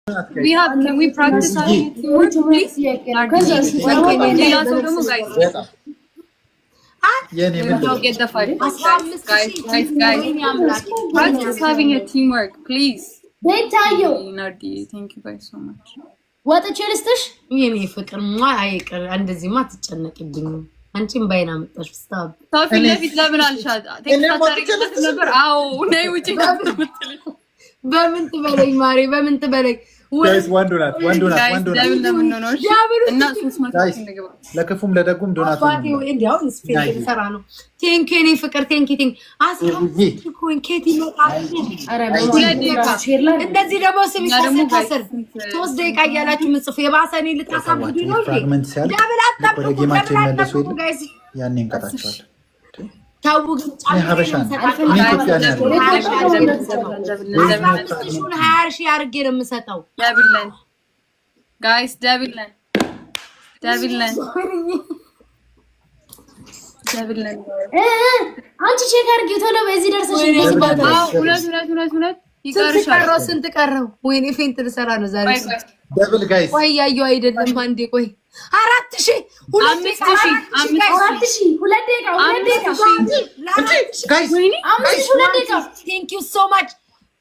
We have. Can we practice our teamwork, please? Don't get the fight, guys. Practice having a teamwork, please. Nardi, thank you guys so much. What a chalistish? Yemi fikr ma ayqar andezi ma tጨነቅብኝ አንቺም ባይና መጣሽ ስታብ ታፊ ለፊት ለምን አልሻት ተከታታሪበት ነበር አው ነይ ውጪ በምን ትበለኝ ማሪ በምን ትበለኝ guys one donut ለምን ነው እና 300 እንደገባ ለከፉም ለደጉም ዶናት ነው እንዲያው ስፔል ሰራ ነው ቴንኪኒ ፍቅር ቴንኪ ኮን ኬቲ መጣ እንደዚህ ደግሞ ስሚ ተሰከሰር 3 ደቂቃ ያላችሁ ምጽፉ የባሰኔ ልታሳብዱ ነው እንዴ ዳብላት ወደጌማችን መለሱ ጋይስ ያኔ እንቀጣቸዋል ታውግ ሀበሻን ኢትዮጵያ ነው ለምን ሃርሺ አርጌ ነው የምሰጠው ዳብለን ጋይስ ዳብለን አንቺ ቼክ አርጊ ቶሎ በዚህ ደርሰሽ ሁለት ስንት ቀረው ወይኔ ፌንት ልሰራ ነው ዛሬ ደብል ጋይስ ቆይ ያዩ አይደለም አንዴ ቆይ 4000 Thank you so much.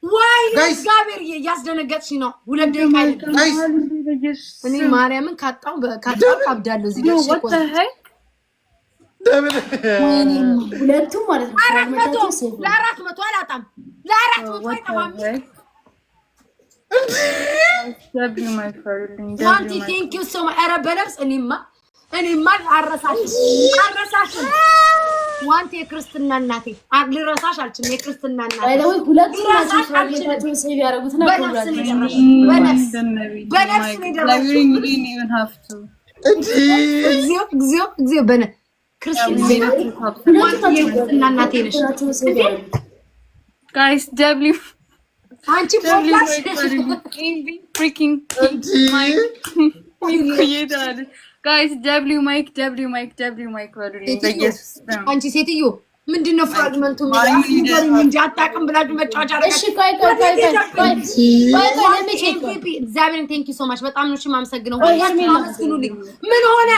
Why ጋብር ያስደነገጥሽ ነው 2 ደቂቃ ጋይስ እኔ ማርያምን ካጣው አብዳለሁ እዚህ ጋር what the heck ደብል ሁለቱም ማለት ነው 400 አላጣም ለ400 አይጣም W my darling Wanti thank you so much ara በለብስ እኔማ አረሳሽ ዋንቴ ክርስትና እናቴ አግልረሳሽ አልችም የክርስትና እናቴ አይደው ሁለቱም ናቸው ፍራግመንታቸውን ሴቭ ያደረጉት ነው በነፍስ even have to እግዚኦ በነ ክርስትና እናቴ ነሽ guys W አንቺ ፎላሽ freaking guys W mic በኢየሱስ አንቺ ሴትዮ ምንድነው ፍራግመንቱ እንጂ አጣቀም ብላችሁ መጫወቻ አረጋችሁ። እሺ ቆይ እግዚአብሔርን ቴንክ ዩ ሶ ማች በጣም ነው የማመሰግነው። አመስግኑልኝ። ምን ሆነ?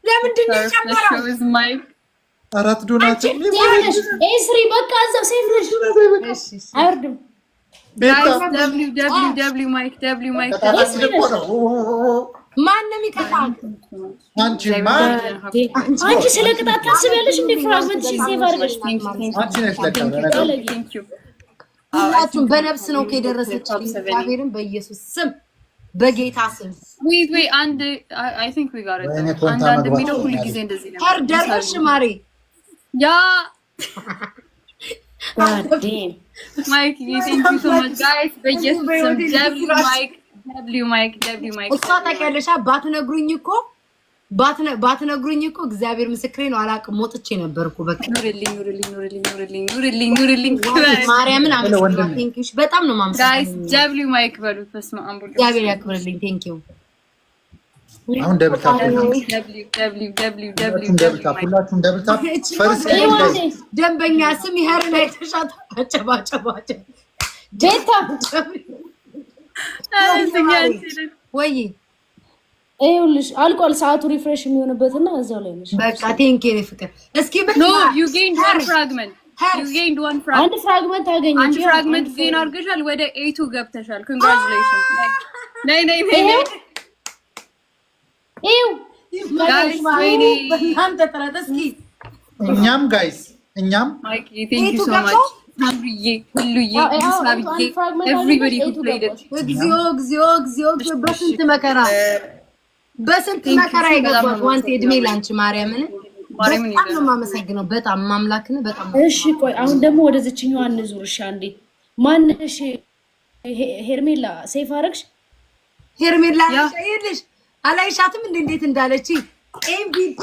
ለምንድን ነው ጨመረው? አራት ዶናት ኤስሪ በቃ እዛው ሴፍ ነሽ። አይወርድም W mic ማንም ይቀጣል። አንቺ ስለቅጣት ታስቢያለሽ እንዴ? ፍራግመንት ሴቭ አድርገሽ ሁላችሁም በነፍስ ነው ከደረሰችልኝ እግዚአብሔርን በኢየሱስ ስም በጌታ ስም wait and I think we got it አንድ የሚለው ሁሉ ጊዜ እንደዚህ ነው ደርሽ ማሪ ያ God damn Mike thank you so much guys በኢየሱስ ስም W mic እሷ ታውቂያለሽ ባትነግሩኝ እኮ እግዚአብሔር ምስክሬ ነው አላውቅም ሞጥቼ ነበርኩ በቃ ኑርልኝ ማርያምን አመስግናለሁ ቴንክ ዩ በጣም ነው ማመስገን guys W mic በሉት በስመ አብ እግዚአብሔር ያክብርልኝ ቴንክ ዩ አሁን ደብል ታፕ ሁላችሁም ደብል ታፕ ፈርስት ደንበኛ ስም ይሄር ላይ ተሻጣጨባጨባጨ ዴታ ወይ ይኸውልሽ አልቋል ሰዓቱ ሪፍሬሽ የሚሆንበትና እዛው ላይ ነሽ በቃ ቴንክ ዩ ፍቅር እስኪ no you gained one fragment አንድ ፍራግመንት አገኘሽ አንድ ፍራግመንት ጌን አድርገሻል ወደ A2 ገብተሻል congratulations ነይ ይው guys ወይኔ በእናንተ ጥረት እስኪ እኛም ጋይስ Mike thank you so much Hamriye ሁሉዬ ሳብዬ everybody who played it እግዚኦ በስንት መከራ የገባው ዋንቴ እድሜ ላንቺ ማርያምን በጣም ነው የማመሰግነው በጣም ማምላክን በጣም እሺ ቆይ አሁን ደግሞ ወደዚህኛው አንዙርሽ አንዴ ማንሽ ሄርሜላ ሴፍ አረግሽ ሄርሜላ ይልሽ አላይሻትም እንዴት እንዳለች MVP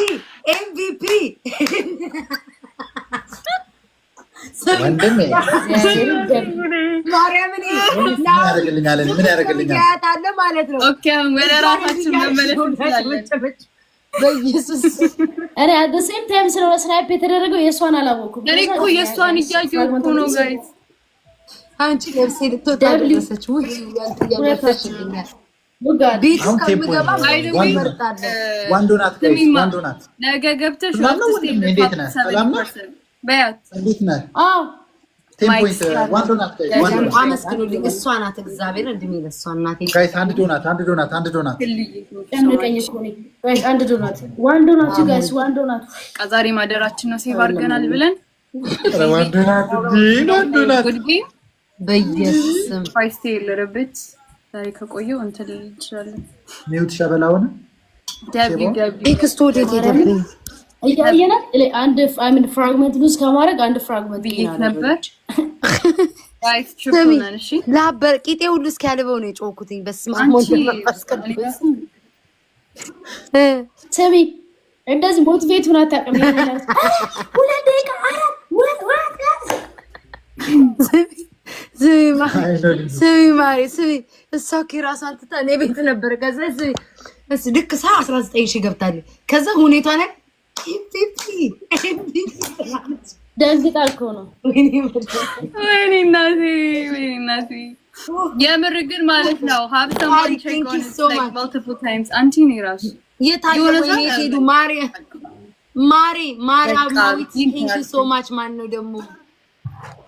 ወንድሜ ማርያምን ምን ያደርግልኛል ያታለ ማለት ነው ኦኬ ወደ ራሳችን መመለስ እንችላለን በኢየሱስ እኔ at the same time ስለ ስናይፕ የተደረገው የሷን አላወኩም እኔ እኮ የሷን እያየሁ እኮ ነው ጋይስ አንቺ ለብሴ ልትወጣ ደረሰች ወይ ያልተያለችልኛል ቤት ከምገባ ዋንዶናት ዋንዶናት ነገ ገብተሽ እንዴት ነህ? ሰላም ነህ? በያት እንዴት ነህ? ዋንዶናት አመስግኑልኝ። እሷ ናት እግዚአብሔር እንደሚል እሷ እናቴ ጋይስ አንድ ዶናት ጨነቀኝ እኮ ነኝ ጋይስ አንድ ዶናት ዋንዶናት ጋይስ ዋንዶናት ዛሬ ማደራችን ነው ሴቭ አድርገናል ብለን ዋንዶናት በየስም ፋይስቴ ለረብት ዛሬ ከቆየው እንትን እንችላለን ሚውት ሸበላውን ኤክስቶ ወዴት ሄደብኝ እያየናል አንድ አምን ፍራግመንት ሉዝ ከማድረግ አንድ ፍራግመንት ነበር ጋይስ ቹፕናን እሺ ላበር ቂጤ ሁሉ እስኪያልበው ነው የጮኩትኝ በስማም ወንድማስቀድስ ሰሚ እንደዚህ ሞቲቬት ሆና ታቀም ይላል ሁለት ደቂቃ ስሚ ማሪ ስሚ እሷ ኪራሷን ትታ እኔ ቤት ነበር ከዛ እሱ ልክ 19 ሺህ ገብታለች ከዛ ሁኔታ ላይ ደንግጣ እኮ ነው ወይኔ እናቴ የምር ግን ማለት ነው ሀብታም ቼክ ኦን ላይክ multiple times አንቺ ነው ራሱ የታየው ሄዱ ማሪ አብናዊት ቴንክ ዩ ሶ ማች ማን ነው ደግሞ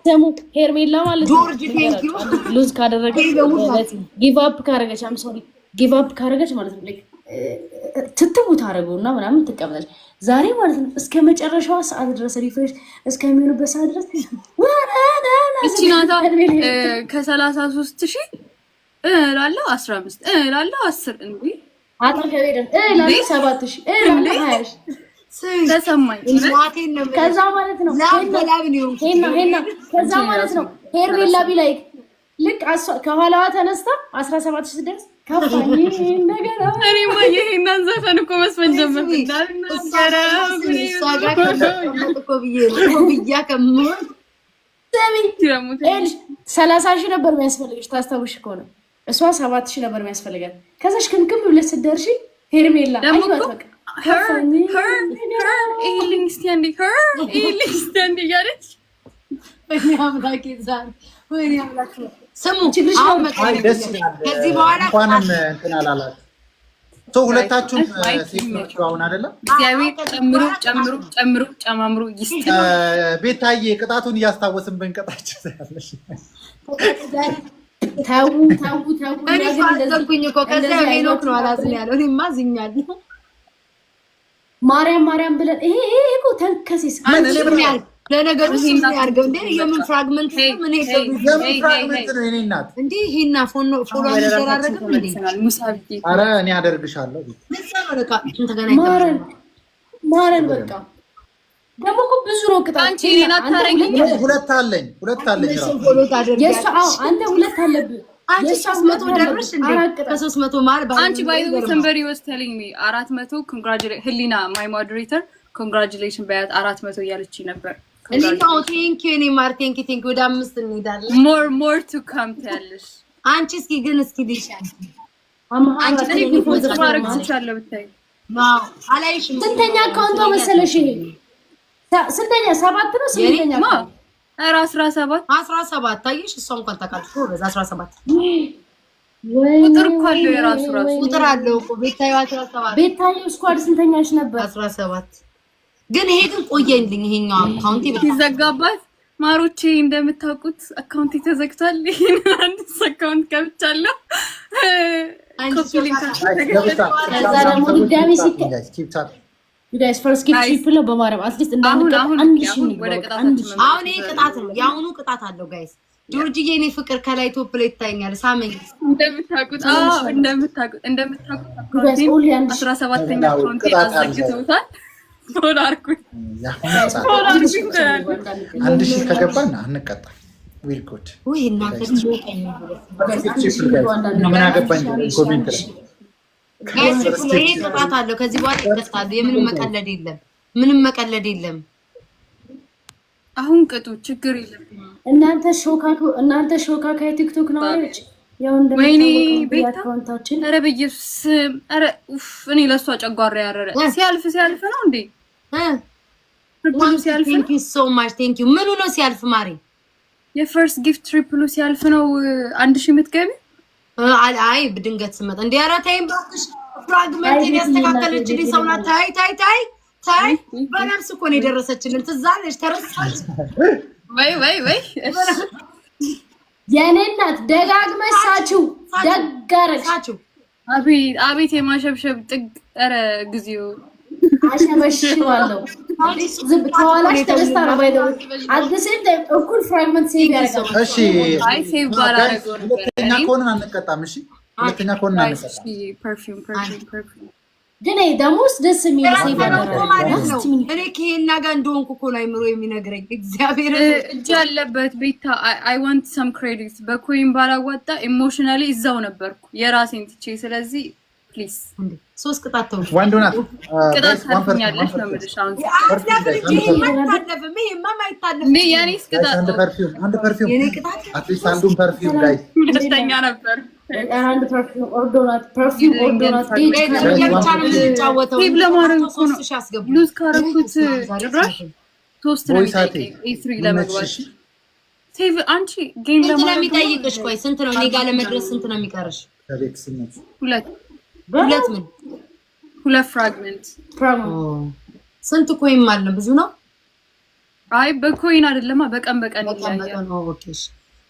ሰሙ ሄርሜላ ማለት ጆርጅ ቴንክ ዩ ሉዝ ካደረገች ጊቭ አፕ ካደረገች አም ሶሪ ጊቭ አፕ ካደረገች ማለት ነው ላይክ ትትቡ ታረጉና ምናምን ትቀበላለች ዛሬ ማለት ነው እስከ መጨረሻው ሰዓት ድረስ ሪፍሬሽ እስከሚሆንበት ሰዓት ድረስ እቺ ናታ ከ33000 እላለሁ 15 እላለሁ 10 እንዴ አጠገቤ ደን እላለሁ 7000 እላለሁ 20 ተሰማኝ ከዛ ማለት ነው ሄና ከዛ ማለት ነው ሄርሜላ ቢላይክ ልክ ከኋላዋ ተነስታ 17000 ስደርስ ከፋኝ እንደገና እኔማ ይሄንን ዘፈን እኮ መስፈን ጀመርኩ ኮብያ ከመሆን 30,000 ነበር የሚያስፈልግሽ ታስታውሽ ከሆነ እሷ 7,000 ነበር የሚያስፈልጋት ከዛሽ ክንክም ብለሽ ስትደርሺ ሄርሜላ አይቷት በቃ እያለች ወይኔ አምላኬ ስሙ ከዚህ በኋላ እንኳንም እንትን አላላት ሁለታችሁም ሴት አሁን አይደለም ጨምሩ ጨማምሩ ይስጥ ቤታዬ ቅጣቱን እያስታወስን ብንቀጣቸው ያለሽ ታው እኔ አዘንኩኝ እኮ ከዛ ሄኖክ ነው አላዝን ያለው እኔማ አዝኛለሁ ማርያም ብለን ይሄ እኮ ተንከሲስ ለነገሩ ሲል ያርገው እንዴ የምን ፍራግመንት ምን ፍራግመንት ነው የኔ እናት እንዴ ሄና ፎሎ አደረገ እንዴ ሙሳብቲ አረ እኔ አደርግሻለሁ ማረን በቃ ደግሞ እኮ ብዙ ነው ቅጣት አንቺ እኔን አታረጊኝ ሁለት አለኝ የሱ አንተ ሁለት አለብህ አንቺ 300 ደረሽ እንዴ ከ300 ማር አንቺ ባይ ዘ ወይ somebody was telling me 400 congratulate ህሊና my moderator congratulation በያት 400 እያለች ነበር እንዴው ቴንክ ዩ እኔ ማር ቴንክ ዩ ወደ 5 እንሄዳለን more to come ታያለሽ አንቺ እስኪ ግን እስኪ ልሻል አንቺ እኔ ፎቶ ማድረግ ትችላለህ ብታይ ዋው አላይሽም ስንተኛ አካውንቷ መሰለሽ ይሄ ስንተኛ 7 ነው ስንተኛ ኧረ 17 ታይሽ እሷ እንኳን ታውቃለች በዛ 17 ቁጥር እኮ አለው የራሱ ቁጥር አለው እኮ ቤታዩ 17 ቤታዩ ስኳድ ስንተኛሽ ነበር 17 ግን ይሄ ግን ቆየልኝ ይሄኛው አካውንት ይዘጋባት ማሮቼ እንደምታውቁት አካውንት ተዘግቷል ይሄን አንድ አካውንት ከብቻለሁ ኮፒ ሊንክ guys first keep people ነው በማረም አትሊስት እንዳንቀጣ አሁን ይሄ ቅጣት ነው ያሁኑ ቅጣት አለው ጋይስ ጆርጂዬ እኔ ፍቅር ከላይ ቶፕ ላይ ይታኛል ሳመኝ እንደምታውቁት 17ኛ አካውንት አዘግተውታል ዶላርኩኝ አንድ ሺህ ከገባን አንቀጣ ዊል ኮድ ወይ እናንተ ምን አገባኝ ኮሜንት ላይ ጋይስ ይሄ ቅጣት አለው ከዚህ በኋላ ይቀጣሉ ምንም መቀለድ የለም አሁን ቅጡ ችግር የለም እናንተ ሾካካ ቲክቶክ ነው አይደል ያው ወይኔ ቤታ አካውንታችን ኧረ በኢየሱስ ኧረ ኡፍ እኔ ለሷ ጨጓራ ያረረ ሲያልፍ ነው እንዴ ሲያልፍ ቴንክ ዩ ሶ ማች ቴንክ ዩ ምኑ ነው ሲያልፍ ማሪ የፈርስት ጊፍት ትሪፕሉ ሲያልፍ ነው 1000 የምትገቢ? አይ በድንገት ስመጣ እንዴ ኧረ ተይኝ እባክሽ ፍራግመንት ያስተካከለችልኝ ሰው ናት። ታይ በነፍስ እኮ ነው የደረሰችልን። ትዝ አለሽ ተረሳች ወይ የኔ እናት ደጋግመሳችሁ ደጋረሳችሁ አቤት የማሸብሸብ ጥግ ኧረ ግዚኦ አሸበሽዋለሁ ዝም ከኋላሽ ተነስታ ነው ባይደው አድሴም እኩል ፍራግመንት ሴቭ ያደርጋል። እሺ አይ ሴቭ ባላረገው ነበር ሁለተኛ ከሆነን አንቀጣም። እሺ ሁለተኛ ከሆነን አንቀጣም። እሺ ፐርፊውም ግን ደሞስ ደስ የሚል ሴቭ ያደርጋል። እኔ ከሄና ጋር እንደሆንኩ እኮ ነው አይምሮ የሚነግረኝ እግዚአብሔር እጅ ያለበት ቤታ አይ ዋንት ሰም ክሬዲት በኮይን ባላዋጣ ኢሞሽናሊ እዛው ነበርኩ የራሴን ትቼ። ስለዚህ ፕሊዝ 3 ቅጣት ተው ዋንዶናት ቅጣት ታርኛለሽ ነው የምልሽ። አሁን የኔስ ቅጣት አንድ ፐርፊውም አትሊስት አንዱን ፐርፊውም ጋይስ ሁለተኛ ነበር። አንድ ፐርፊውም ኦርዶናት ሴቭ ለማድረግ እኮ ነው ሉዝ ካረኩት ጭራሽ 3 ነው E3 ለመግባት ሴቭ አንቺ ጌም ለማድረግ የሚጠይቅሽ ቆይ ስንት ነው? እኔ ጋር ለመድረስ ስንት ነው የሚቀርሽ? ሁለት ምን 2 ፍራግመንት ስንት ኮይን ማለት ብዙ ነው? አይ በኮይን አይደለም በቀን ይላል። ኦኬ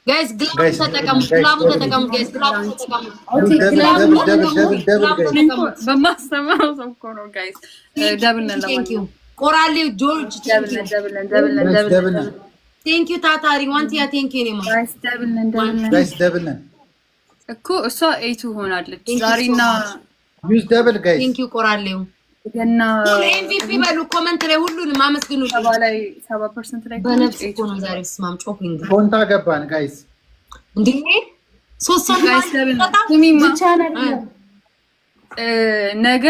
ጋይስ ግላቡ ተጠቀሙ ጋይስ ግላቡ ተጠቀሙ። በማስተማው ሰው እኮ ነው ጋይስ ደብል ነን ለማለት ቆራሌው ጆርጅ ደብል ነን ቴንክ ዩ ታታሪ ዋንቲያ ቴንክ ዩ ኔማ ጋይስ ደብል ነን እኮ እሷ ኤቱ ሆናለች ዛሬና ዩዝ ደብል ጋይስ ቴንክ ዩ ቆራሌው ገና ኤምቪፒ በሉ ኮሜንት ላይ ሁሉንም አመስግኑ። ላይ 7% ላይ በነፍስ እኮ ነው ዛሬ ስማም ጮፒንግ ኮንታ ገባን ጋይስ እንዴ 3 ጋይስ ነገ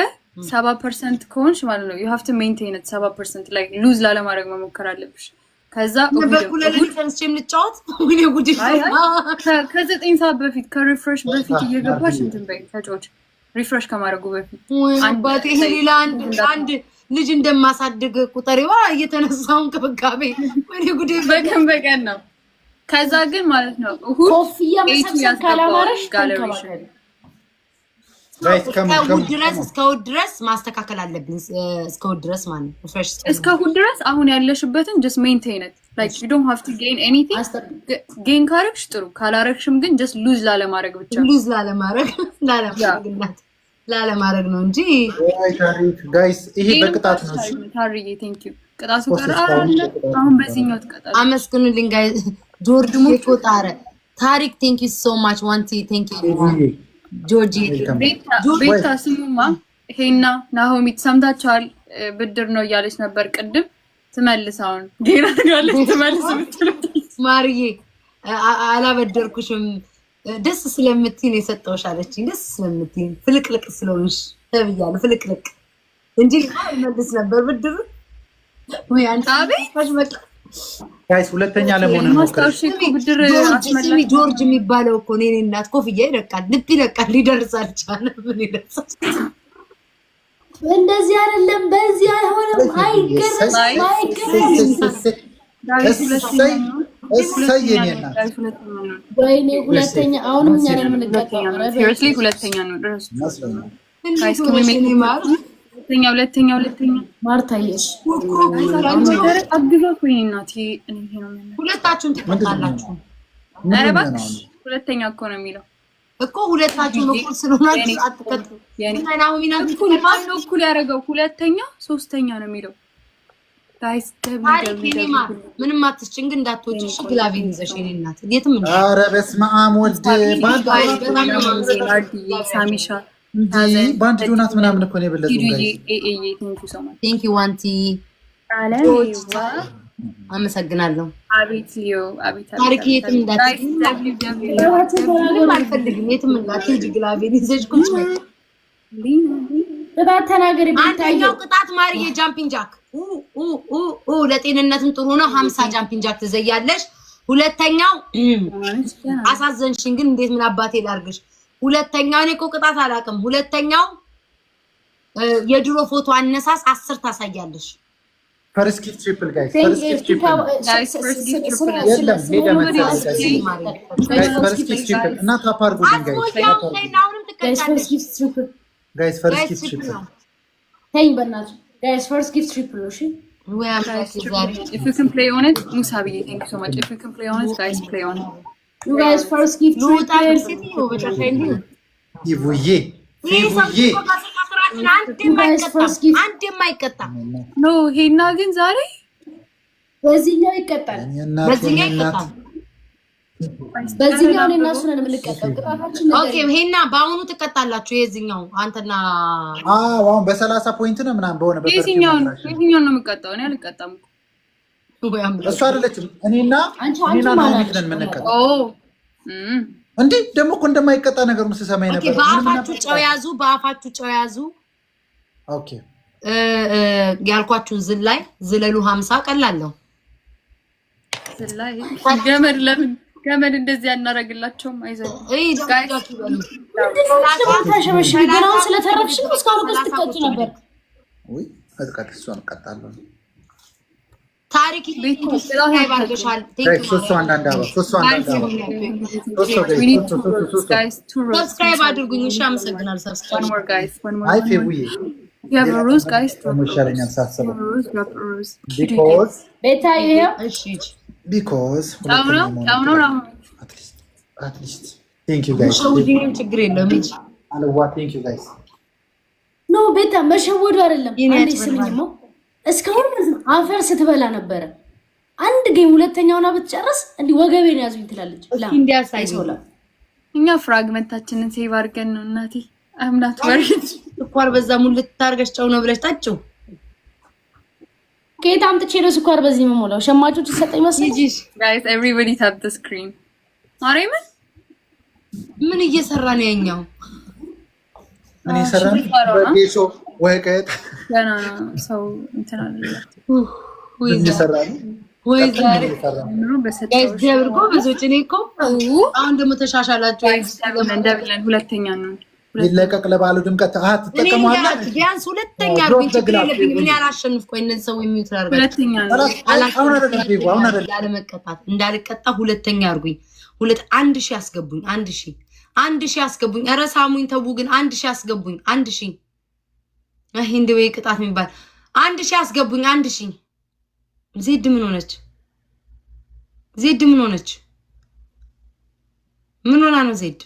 7% ከሆንሽ ማለት ነው you have to maintain it 7% ላይ ሉዝ ላለማድረግ መሞከር አለብሽ። ከዛ በኩለልን ፈንስቼም ልጫወት ወይኔ ጉድ ከ9 ሰዓት በፊት ከሪፍሬሽ በፊት እየገባሽ እንትን በይ ተጫወች ሪፍሬሽ ከማድረጉ በፊት አንባቴ ሄሊላ አንድ ልጅ እንደማሳድግ ቁጠሪዋ እየተነሳውን ከበጋቤ ወይኔ ጉድ በቀን ነው። ከዛ ግን ማለት ነው ኮፍያ መሰብሰብ ካላማረሽ ጋለሪሽን እስከውድ ድረስ ማስተካከል አለብን። እስከውድ ድረስ ማለት ሪፍሬሽ እስከውድ ድረስ አሁን ያለሽበትን just maintain it like you don't have to gain anything gain ካረግሽ ጥሩ ካላረግሽም ግን just lose ላለማድረግ ብቻ lose ላለማድረግ ነው እንጂ ጋይስ ይሄ በቅጣት ነው። እሺ ታሪዬ ቴንክ ዩ ቅጣቱ ቀረ አይደል? አሁን በዚህኛው ተቀጣለ። አመስግኑልኝ ጋይስ ጆርጅ ሙቾ ጣረ ታሪክ ቴንክ ዩ ሶ ማች ዋንቲ ቴንክ ዩ ጆርጂ ቤታ ስሙማ ሄና ናሆሚ ሰምታችኋል። ብድር ነው እያለች ነበር ቅድም ትመልሳውን ጌራ ጋለች ትመልስ ብትሉት ማርዬ አላበደርኩሽም ደስ ስለምትይ ነው የሰጠውሽ አለችኝ። ደስ ስለምትይ ፍልቅልቅ ስለሆንሽ ተብያለሁ። ፍልቅልቅ እንጂ መልስ ነበር ብድር ወይ አንተ አቤት መጣ ጋይስ ሁለተኛ ለመሆን ማስታወሽ እኮ ብድር አስመላሽ ጆርጅ የሚባለው እኮ እኔ እናት ኮፍያ ይለቃል ልብ ይለቃል ሊደርሳል ቻለ ምን ይደርሳል እንደዚህ አይደለም በዚህ አይሆንም አይገርም ወይኔ ሁለተኛ አሁንም እኛ ነን የምንቀጣው seriously ሁለተኛ ነው ድረስ ሁለተኛ ማርታየሽ አግዛት ወይ እናቴ እኔ ነው ሁለታችሁም ትቀጣላችሁ። ኧረ እባክሽ ሁለተኛ እኮ ነው የሚለው እኮ ሁለታችሁም እኩል ስለሆናችሁ አትቀጡ። እኩል ያደረገው ሁለተኛ ሶስተኛ ነው የሚለው ጋይስ ምንም አትስጭኝ ግን እንዳትወጪ እሺ። ግላቪን ይዘሽ የኔ እናት የትም እንደ ኧረ በስመ አብ ወልድ ሳሚሻ ባንድ ዶናት ምናምን እኮ ነው የበለጠው ቴንክ ዩ ዋንቲ አመሰግናለሁ። አቤት ሊዮ አቤት ታሪክ የትም አልፈልግም የትም እንዳትሄጂ ግላቪን ይዘሽ ቁጭ በይ። ቅጣት ተናገሪ። አንደኛው ቅጣት ማርዬ ጃምፒንግ ጃክ ለጤንነትም ጥሩ ነው። 50 ጃምፒንግ ጃክ ትዘያለሽ። ሁለተኛው አሳዘንሽኝ ግን እንዴት ምን አባቴ ላርግሽ። ሁለተኛው እኔ እኮ ቅጣት አላውቅም። ሁለተኛው የድሮ ፎቶ አነሳስ 10 ታሳያለሽ። ፈርስት ጊፍት ትሪፕል ጋይስ ፈርስት ጊፍት ትሪፕል የለም ሄደ መሰለኝ ጋይስ ፈርስት ጊፍት ትሪፕል እና ታፕ አድርጉልኝ ጋይስ ጋይስ ፈርስት ጊፍት ትሪፕል ሄይ በእናትህ ጋይስ ፈርስት ጊፍት ትሪፕል እሺ if you can play on it ሙሳብዬ thank you so much if you can play on it guys play on it you guys first gift ይቡዬ ኖ ሄና ግን ዛሬ በዚህኛው ይቀጣል በዚህኛው እኔና እሱ ነን የምንቀጣው ቅጣታችን ኦኬ ሄና በአሁኑ ትቀጣላችሁ የዚህኛው አንተና አሁን በ30 ፖይንት ነው ምናምን በሆነ የዚህኛው ነው የምቀጣው እኔ አልቀጣም እሱ አይደለችም እኔና ማለት ነን የምንቀጣው እንዴ ደግሞ እኮ እንደማይቀጣ ነገር ነው ሰማይ ነበር በአፋችሁ ጨው ያዙ ኦኬ ያልኳችሁን ዝላይ ዝለሉ 50 ቀላለሁ ዝላይ ገመድ እንደዚህ ያናረግላቸውም አይዘን ጋይስ ታሸበሽ ገናው ስለተረፍሽ እስካሁን ተስተቀጭ ነበር ወይ አጥቃት እሷን ቀጣለሁ ታሪክ ይባርክሻል ሰብስክራይብ አድርጉኝ እሺ አመሰግናለሁ ሰብስክራይብ አይ ፌቡዬ you have a rose guys ተሞሻለኛል ሳስበው because ቤታ ይሄው እሺ because at least thank you guys ሸውዲንም ችግር የለም እንጂ አለዋ thank you guys ኖ ቤታ መሸወዱ አይደለም አንዴ ስምኝሞ እስካሁን አፈር ስትበላ ነበር አንድ ጌም ሁለተኛውና ብትጨርስ እንዲ ወገቤን ያዙኝ ትላለች እንዲያሳይሶላ እኛ ፍራግመንታችንን ሴቭ አድርገን ነው እናቴ አምናት ወርድ ስኳር በዛ ሙልት ታርገሽ ጨው ነው ብለሽ ታጭው ከየት አምጥቼ ነው ስኳር በዚህ መሞላው ሸማቾች ይሰጠኝ መስሎኝ guys everybody tap the screen ማሬም ምን እየሰራ ነው ያኛው ምን እየሰራ ነው በጌሾ ወቀት ገና ሰው እንትን አለ ወይ እየሰራ ነው ወይ ዛሬ ጋይስ ጀብርጎ በዞች እኔ እኮ አሁን ደግሞ ተሻሻላችሁ እንደብለን ሁለተኛ ነው ይለቀቅ ለባሉ ድምቀት ተጠቀማለህ ቢያንስ ሁለተኛ አርጉኝ ትግለብኝ ምን ያላሸንፍ ቆይ እነዚህ ሰው የሚዩት አርጋ ሁለተኛ ነው አሁን አይደለም ያለመቀጣት እንዳልቀጣ ሁለተኛ አርጉኝ ሁለት 1000 ያስገቡኝ 1000 ያስገቡኝ ኧረ ሳሙኝ ተው ግን 1000 ያስገቡኝ 1000 አይ እንደው ይቅጣት የሚባል 1000 ያስገቡኝ 1000 ዜድ ምን ሆነች ምን ሆና ነው ዜድ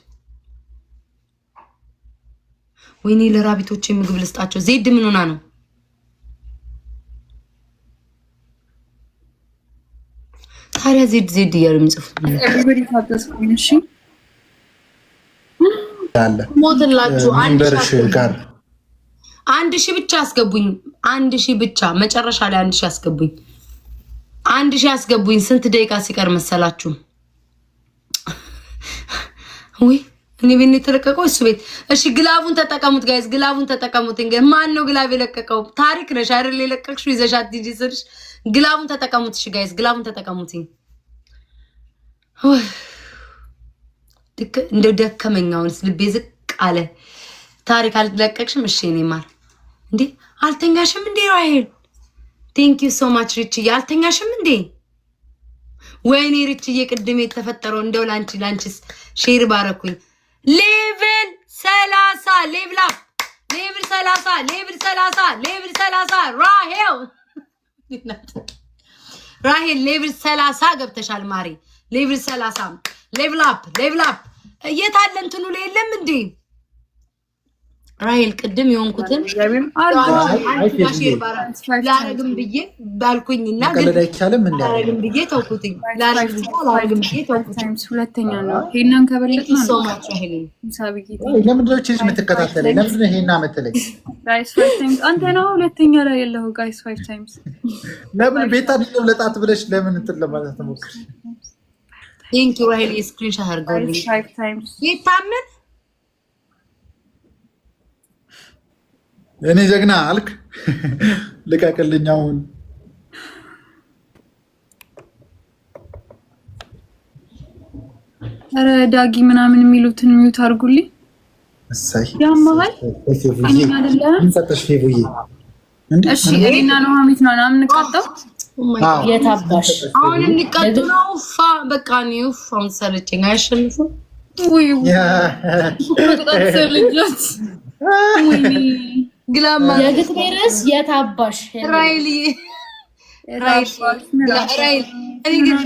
ወይኔ ለራቢቶች ምግብ ልስጣቸው ዜድ ምን ሆና ነው ታዲያ ዜድ እያሉ የሚጽፉት everybody tap the screen እሺ አለ ሞትላችሁ ጋር 1000 ብቻ አስገቡኝ 1000 ብቻ መጨረሻ ላይ 1000 አስገቡኝ 1000 አስገቡኝ ስንት ደቂቃ ሲቀር መሰላችሁ ወይ እኔ ቤት ተለቀቀው እሱ ቤት እሺ ግላቡን ተጠቀሙት ጋይስ ግላቡን ተጠቀሙት እንግዲህ ማን ነው ግላብ የለቀቀው ታሪክ ነሽ አይደል የለቀቅሽው ይዘሻት ዲጂ ስልሽ ግላቡን ተጠቀሙት እሺ ጋይስ ግላቡን ተጠቀሙት እንደው ደከመኛውንስ ልቤ ዝቅ አለ ታሪክ አልለቀቅሽም እሺ እኔ ማር እንዴ አልተኛሽም እንዴ ራይል ቴንክ ዩ ሶ ማች ሪችዬ አልተኛሽም እንዴ ወይኔ ሪችዬ ቅድም የተፈጠረው እንደው ላንቺስ ሼር ባረኩኝ ሌቭል 30 ሌቭል አፕ ሌቭል 30 ራሄል ሌቭል 30 ገብተሻል ማሪ ሌቭል 30 ሌቭል አፕ የታለ እንትኑ ላይ የለም እንዴ ራሄል ቅድም የሆንኩትን ላረግም ብዬ ባልኩኝና ግን አይቻልም እንዴ ላረግም ብዬ ተውኩትኝ ላረግም ብዬ ተውኩትኝ ሁለተኛ ነው ሄናን ከበለጥና ነው ሶማች ራሄል ሙሳብዬ ለምን ነው እቺ የምትከታተለኝ ለምን ነው ሄና መተለኝ ጋይስ 5 ታይምስ አንተ ነው ሁለተኛ ላይ ያለው ጋይስ 5 ታይምስ ለምን ቤታ ነው ለጣት ብለሽ ለምን እንትን ለማለት ነው ቴንክ ዩ ራሄል ስክሪንሾት አድርገውልኝ 5 ታይምስ ይታመን እኔ ጀግና አልክ ልቀቅልኝ አሁን ኧረ ዳጊ ምናምን የሚሉትን ሚውት አድርጉልኝ እሰይ ያማሃል ፌቡዬ እንሰጥሽ ፌቡዬ እሺ እኔና ኑሐሚት ነው የምንቀጣው። የታባሽ አሁን እንቀጡ ነው። በቃ ነው ፋም ሰለቸኝ። አያሸንፉም ወይ ልጆች ግላማ የግትቤርስ የታባሽ ራይሊ እኔ ግን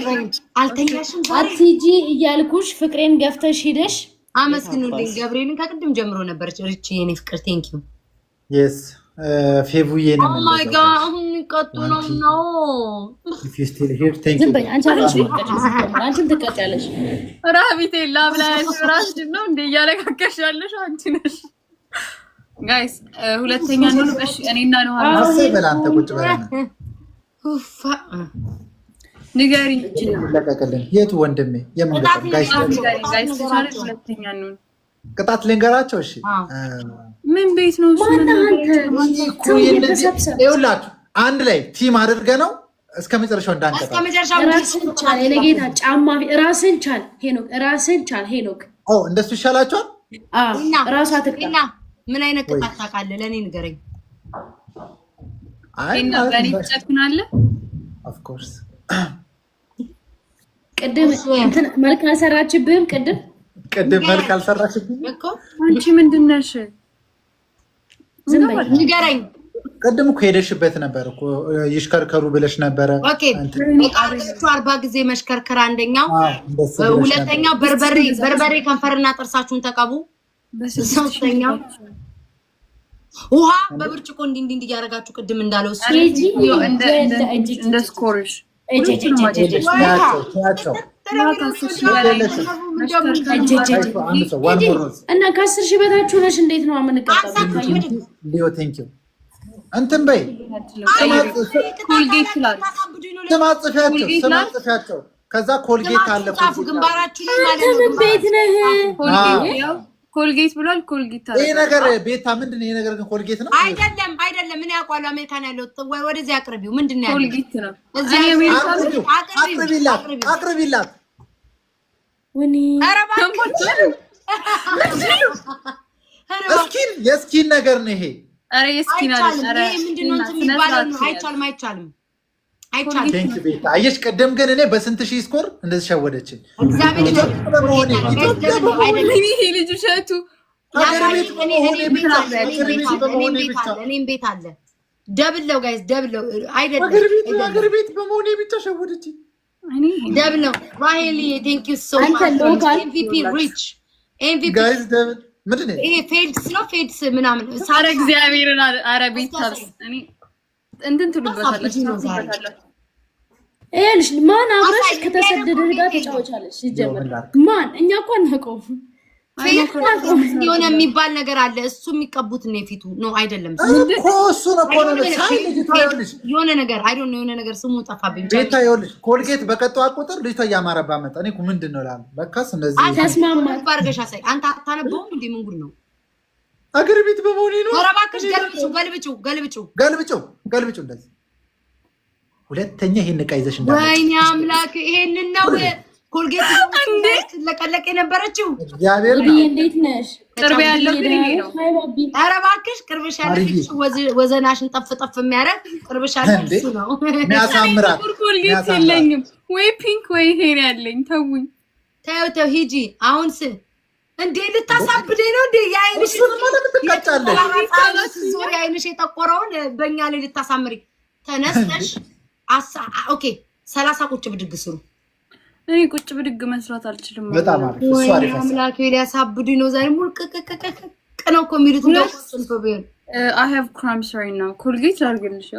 አልተኛሽም ዛሬ አትጂ እያልኩሽ ፍቅሬን ገፍተሽ ሂደሽ አመስግኑልኝ። ገብርኤልን ከቅድም ጀምሮ ነበር ሪች የኔ ፍቅር ቴንክ ዩ yes ፌቡዬ ነው ኦ ማይ ጋድ አሁን ቀጡ ነው if you still here thank you አንቺም ትቀጫለሽ ራቢቴ ላብላሽ ራስሽ ነው እንደ እያለካከሽ ያለሽ አንቺ ነሽ ጋይስ ሁለተኛ ነው እሺ እኔና ነው አሰበላ አንተ ቁጭ በላና ኡፋ ንገሪኝ ለቀቀልን የቱ ወንድሜ የምንገጣ ጋይስ ሁለተኛ ነው ቅጣት ልንገራቸው እሺ ምን ቤት ነው እሱ ይኸውላችሁ አንድ ላይ ቲም አድርገ ነው እስከ መጨረሻው እንዳንቀጣ እስከ መጨረሻው ራስን ቻል የጌታ ጫማ ራስን ቻል ሄኖክ ራስን ቻል ሄኖክ እንደሱ ይሻላችኋል ራሷ ትቀጣ ምን አይነት ቅጣት ታውቃለህ ለኔ ንገረኝ እና ጋር ይጨክናል of course ቅድም እንትን መልክ አልሰራችብህም ቅድም መልክ አልሰራችብህም እኮ አንቺ ምንድነሽ ዝም በይ ንገረኝ ቅድም እኮ ሄደሽበት ነበር እኮ ይሽከርከሩ ብለሽ ነበር ኦኬ 40 ጊዜ መሽከርከር አንደኛው ሁለተኛው በርበሬ ከንፈርና ጥርሳችሁን ተቀቡ ሶስተኛው ውሃ በብርጭቆ እንዲህ እያደረጋችሁ ቅድም እንዳለው እሱ እንደ ስኮርሽ እና ከ10 ሺህ በታች ሆነሽ እንዴት ነው የምንቀጣው? ሊዮ ቴንክ ዩ እንትን በይ ኮልጌት ይላል ስማጽፊያቸው ከዛ ኮልጌት አለ ግንባራችሁ ላይ ማለት ነው ቤት ነህ ኮልጌት ብሏል ኮልጌት አለ ይሄ ነገር ቤታ ምንድነው ይሄ ነገር ግን ኮልጌት ነው አይደለም ምን ያውቃሉ አሜሪካን ያለው ወደዚህ አቅርቢው ምንድነው ያለው ኮልጌት ነው እዚህ አቅርቢላት ወኒ እስኪን የስኪን ነገር ነው ይሄ አረ የስኪን አለ አረ ምንድነው የሚባለው አይቻልም ቴንክ ዩ ቤታ አየሽ ቀደም ግን እኔ በስንት ሺህ ስኮር እንደዚህ ሸወደችኝ እግዚአብሔር ይሄ ልጅ ሸቱ እኔም ቤት አለ ደብለው ጋይስ ደብለው አይደለም አገር ቤት በመሆኔ ብቻ ሸወደችኝ ደብለው ራሄሊ ቴንክ ዩ ሶ ማች ኤምቪፒ ሪች ኤምቪፒ ጋይስ ደብል ምንድነው ይሄ ፌልድስ ምናምን ሳረ እግዚአብሔርን አረ ቤታ እኔ እንትን ትሉበታለች እልሽ ማን አብረሽ ከተሰደደ ጋር ተጫወቻለች ሲጀመር ማን እኛ እኮ አንቀው የሆነ የሚባል ነገር አለ እሱ የሚቀቡት ነው የፊቱ ነው አይደለም እሱ ነው የሆነ ነገር አይ ዶንት ኖ የሆነ ነገር ስሙ ጠፋብኝ ቤታ ይኸውልሽ ኮልጌት በቀጣው ቁጥር ልጅቷ እያማረባ መጣ እኔ እኮ ምንድነው ላል በቃስ እንደዚህ ተስማማ ባርገሻ ሳይ አንተ አታነበውም እንዴ ምን ጉድ ነው አገር ቤት በመሆኔ ነው ኧረ እባክሽ ገልብጩ እንደዚህ ሁለተኛ ይሄን ዕቃ ይዘሽ እንዳለ ወይኔ አምላክ ይሄንን ነው ኮልጌት እንዴት ለቀለቀ የነበረችው እግዚአብሔር እንዴት ነሽ ቅርብ ያለው ግን ይሄ ነው ኧረ እባክሽ ቅርብሽ ያለሽ ወዘናሽን ጠፍ የሚያረግ ቅርብሽ ያለሽ እሱ ነው የሚያሳምራት ኮልጌት የለኝም ወይ ፒንክ ወይ ሄር ያለኝ ተውኝ ተው ሂጂ አሁን እንዴ ልታሳብደኝ ነው እንዴ ያይንሽ ዞር ያይንሽ የጠቆረውን በእኛ ላይ ልታሳምሪ ተነስተሽ ኦኬ 30 ቁጭ ብድግ ስሩ እኔ ቁጭ ብድግ መስራት አልችልም በጣም አሪፍ እሱ አሪፍ አምላክ ሊያሳብዱኝ ነው ዛሬ ሙልቅቅቅቅ ነው እኮ የሚሉት ነው I have cramps right now ኮልጌት አድርግልሽ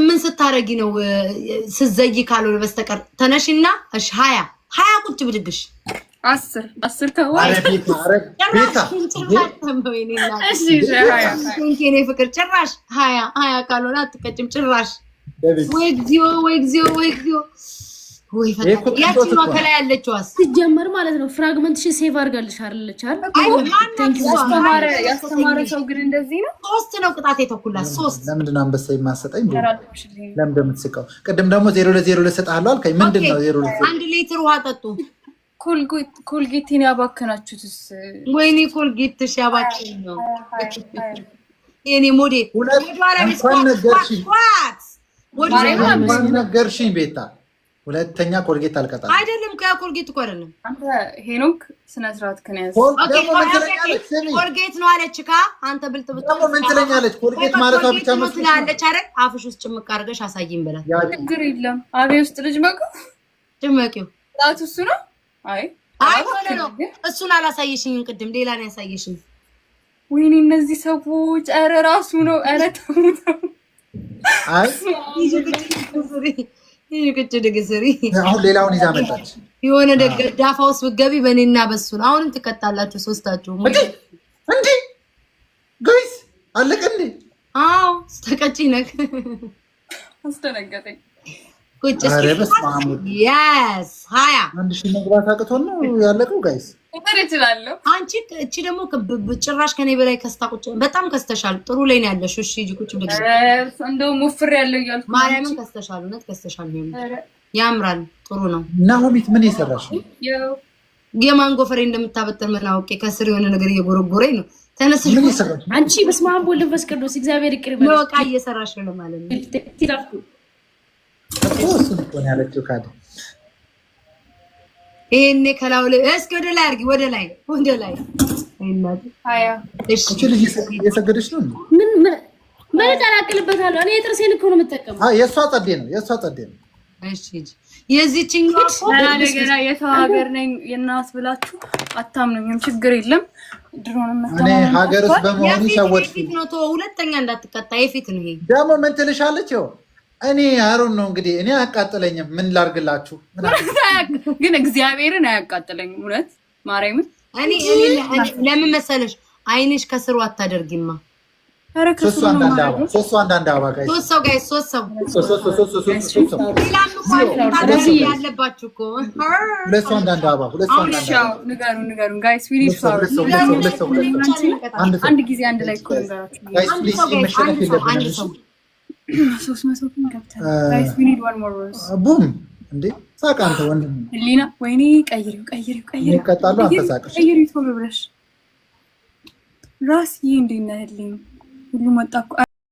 ምን ስታረጊ ነው ስዘይ ካልሆነ በስተቀር ተነሽና እሺ 20 ቁጭ ብድግሽ 10 ከዋይ ቤታ እሺ እኔ ፍቅር ጭራሽ 20 ካልሆነ አትቀጭም ጭራሽ ወይ እግዚኦ ወይ ፈታ ያቺ ነው ከላይ ያለችዋስ ሲጀመር ማለት ነው ፍራግመንትሽ ሴቭ አድርጋልሽ አይደለች ያስተማረ ሰው ግን እንደዚህ ነው 3 ነው ቅጣት የተኩላት 3 ለምንድን ነው አንበሳ የማሰጠኝ ለምን እንደምትስቀው ቅድም ደግሞ 0 ለሰጣለሁ አልከኝ ምንድነው 0 1 ሊትር ውሃ ጠጡ ኮልጌትን ያባከናችሁትስ ወይኔ ኮልጌትሽ ያባከኝ ነው የኔ ሞዴል እንኳን ነገርሽኝ ቤታ። ሁለተኛ ኮልጌት አልቀጣም። አይደለም ከኮልጌት እኮ አይደለም። አንተ ሄኖክ ስነ ስርዓት ከነያዝ ኮልጌት ነው አለችካ። አንተ ብልጥ ደግሞ ምን ትለኛለች? ኮልጌት ማለት ብቻ ነው ትላለች አይደል? አፍሽ ውስጥ ጭምቅ አድርገሽ አሳይኝ ብላ። ችግር የለም አቤ ውስጥ ልጅ መቆ ጭመቂው ጣት እሱ ነው። አይ ነው እሱን አላሳየሽኝም። ቅድም ሌላ ነው ያሳየሽኝ። ወይኔ እነዚህ ሰዎች ኧረ ራሱ ነው። ኧረ ተው አይ ይቅጭ ድግስሪ አሁን ሌላውን ይዛ መጣች። የሆነ ዳፋ ውስጥ ብትገቢ በእኔና በሱ ነው። አሁንም ትቀጣላችሁ ሶስታችሁ። እንዴ ጋይስ አለቀ እንዴ? አዎ ስተቀጪ ነክ አስደነገጠኝ። ቁጭ ያስ 1 ሺህ መግባት አቅቶን ነው ያለቀው ጋይስ። እችላለሁ። አንቺ እቺ ደግሞ ጭራሽ ከኔ በላይ ከስታ ቁጭ በጣም ከስተሻል። ጥሩ ላይ ነው ያለሽው። እሺ እጂ ቁጭ ብለሽ እንደው ሙፍር ያለው እያልኩ ማርያምን ከስተሻል። እውነት ከስተሻል ነው። ያምራል። ጥሩ ነው። ናሆሚት ምን ይሰራሽ ነው? የማንጎ ፍሬ እንደምታበጥር ምን አውቄ ከስር የሆነ ነገር እየጎረጎረኝ ነው። ተነስሽ ምን ይሰራሽ? አንቺ በስመ አብ ወወልድ ወመንፈስ ቅዱስ እግዚአብሔር ይቅር ይበል። ነው ቃ እየሰራሽ ነው ማለት ነው። እሱ ነው ያለችው ካደ ይሄኔ ከላው እስኪ ወደ ላይ አርጊ። ወደ ላይ አይናት እሺ ልጅ እየሰገደች ነው። ምን ተላቅልበታለሁ እኔ የጥርሴን እኮ ነው የምጠቀመው። የእሷ ጸዴ ነው። እሺ የዚህችኛው ነገራ የሰው ሀገር ነኝ የናስ ብላችሁ አታምኑኝም። ችግር የለም ድሮንም እኔ ሀገርስ በመሆኑ ሰዎች ፊት ነው። ሁለተኛ እንዳትቀጣ የፊት ነው። ይሄ ደግሞ ምን ትልሻለች? ይኸው እኔ አሩን ነው እንግዲህ እኔ አያቃጥለኝም። ምን ላርግላችሁ? ግን እግዚአብሔርን አያቃጥለኝም። እውነት ማርያምን እኔ ለምን መሰለሽ አይንሽ ከስሩ አታደርጊማ። አረ ከስሩ ሶስት አንዳንድ አበባ ጋይስ ሶስት ሰው ያለባችሁ እኮ ሁለት አንዳንድ አበባ ንገሩን ጋይስ ዊ ኒድ ፍላወር አንድ ጊዜ አንድ ላይ እኮ ንገራችሁ ጋይስ ፕሊዝ መሸነፍ የለብንም። 300 ፒን ካፕታል ጋይስ ዊ ኒድ ዋን ሞር ሮዝ ቡም እንዴ ሳቅ አንተ ወንድም ሊና ወይኔ ቀይሪው ይቀጣሉ። አንተ ሳቅሽ ቀይሪው ቶሎ ብለሽ ራስ ይሄ እንዴት ነህ? ሁሉ መጣ እኮ